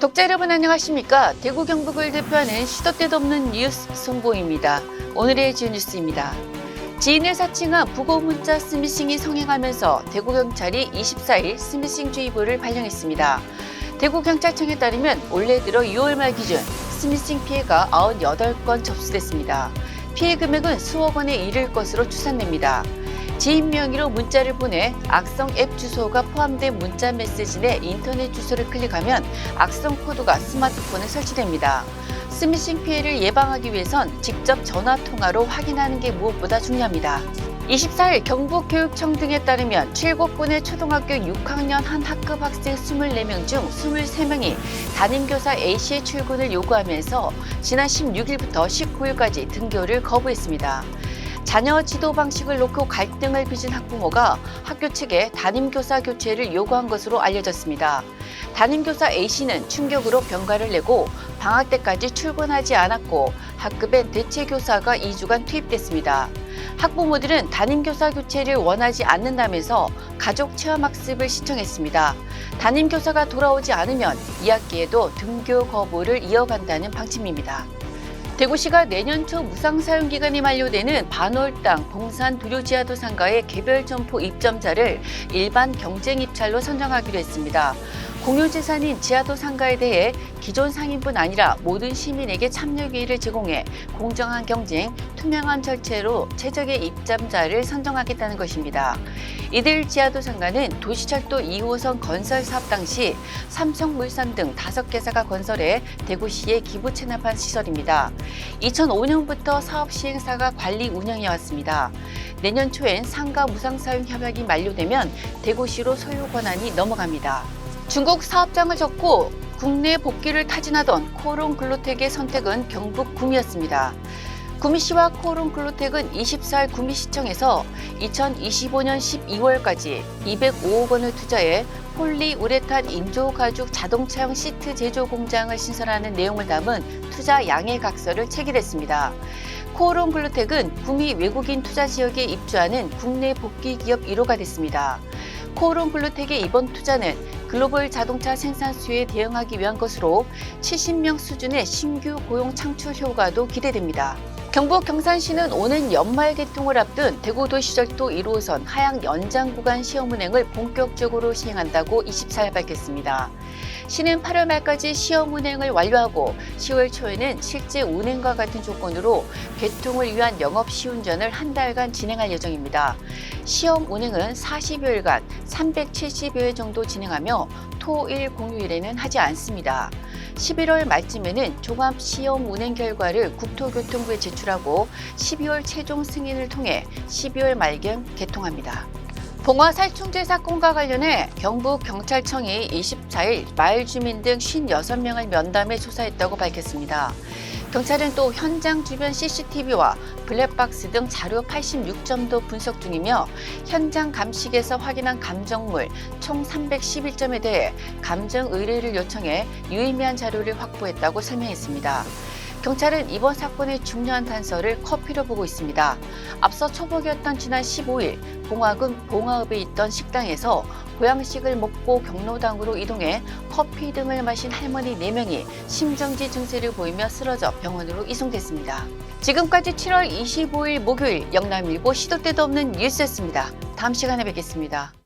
독자 여러분 안녕하십니까? 대구 경북을 대표하는 시도 때도 없는 뉴스 송보입니다. 오늘의 주요 뉴스입니다. 지인을 사칭한 부고 문자 스미싱이 성행하면서 대구경찰이 24일 스미싱주의보를 발령했습니다. 대구경찰청에 따르면 올해 들어 6월 말 기준 스미싱 피해가 98건 접수됐습니다. 피해 금액은 수억 원에 이를 것으로 추산됩니다. 지인 명의로 문자를 보내 악성 앱 주소가 포함된 문자 메시지 내 인터넷 주소를 클릭하면 악성 코드가 스마트폰에 설치됩니다. 스미싱 피해를 예방하기 위해선 직접 전화 통화로 확인하는 게 무엇보다 중요합니다. 24일 경북교육청 등에 따르면 7곳군의 초등학교 6학년 한 학급 학생 24명 중 23명이 담임교사 A씨의 출근을 요구하면서 지난 16일부터 19일까지 등교를 거부했습니다. 자녀 지도 방식을 놓고 갈등을 빚은 학부모가 학교 측에 담임교사 교체를 요구한 것으로 알려졌습니다. 담임교사 A씨는 충격으로 병가를 내고 방학 때까지 출근하지 않았고 학급엔 대체교사가 2주간 투입됐습니다. 학부모들은 담임교사 교체를 원하지 않는다면서 가족 체험학습을 신청했습니다. 담임교사가 돌아오지 않으면 2학기에도 등교 거부를 이어간다는 방침입니다. 대구시가 내년 초 무상사용 기간이 만료되는 반월당 봉산 두류지하도 상가의 개별 점포 입점자를 일반 경쟁 입찰로 선정하기로 했습니다. 공유재산인 지하도 상가에 대해 기존 상인뿐 아니라 모든 시민에게 참여 기회를 제공해 공정한 경쟁, 투명한 절차로 최적의 입점자를 선정하겠다는 것입니다. 이들 지하도 상가는 도시철도 2호선 건설 사업 당시 삼성물산 등 5개사가 건설해 대구시에 기부 체납한 시설입니다. 2005년부터 사업 시행사가 관리 운영해왔습니다. 내년 초엔 상가 무상사용 협약이 만료되면 대구시로 소유 권한이 넘어갑니다. 중국 사업장을 접고 국내 복귀를 타진하던 코오롱 글로텍의 선택은 경북 구미였습니다. 구미시와 코오롱 글로텍은 24일 구미시청에서 2025년 12월까지 205억 원을 투자해 폴리우레탄 인조가죽 자동차용 시트 제조 공장을 신설하는 내용을 담은 투자 양해각서를 체결했습니다. 코오롱 글로텍은 구미 외국인 투자 지역에 입주하는 국내 복귀 기업 1호가 됐습니다. 코오롱 글로텍의 이번 투자는 글로벌 자동차 생산 수요에 대응하기 위한 것으로 70명 수준의 신규 고용 창출 효과도 기대됩니다. 경북 경산시는 오는 연말 개통을 앞둔 대구도시철도 1호선 하양 연장 구간 시험 운행을 본격적으로 시행한다고 24일 밝혔습니다. 시는 8월 말까지 시험 운행을 완료하고 10월 초에는 실제 운행과 같은 조건으로 개통을 위한 영업 시운전을 한 달간 진행할 예정입니다. 시험 운행은 40여일간 370여 회 정도 진행하며 토, 일 공휴일에는 하지 않습니다. 11월 말쯤에는 종합 시험 운행 결과를 국토교통부에 제출하고 12월 최종 승인을 통해 12월 말경 개통합니다. 봉화 살충제 사건과 관련해 경북경찰청이 24일 마을 주민 등 56명을 면담해 조사했다고 밝혔습니다. 경찰은 또 현장 주변 CCTV와 블랙박스 등 자료 86점도 분석 중이며 현장 감식에서 확인한 감정물 총 311점에 대해 감정 의뢰를 요청해 유의미한 자료를 확보했다고 설명했습니다. 경찰은 이번 사건의 중요한 단서를 커피로 보고 있습니다. 앞서 초복이었던 지난 15일 봉화군 봉화읍에 있던 식당에서 보양식을 먹고 경로당으로 이동해 커피 등을 마신 할머니 4명이 심정지 증세를 보이며 쓰러져 병원으로 이송됐습니다. 지금까지 7월 25일 목요일 영남일보 시도 때도 없는 뉴스였습니다. 다음 시간에 뵙겠습니다.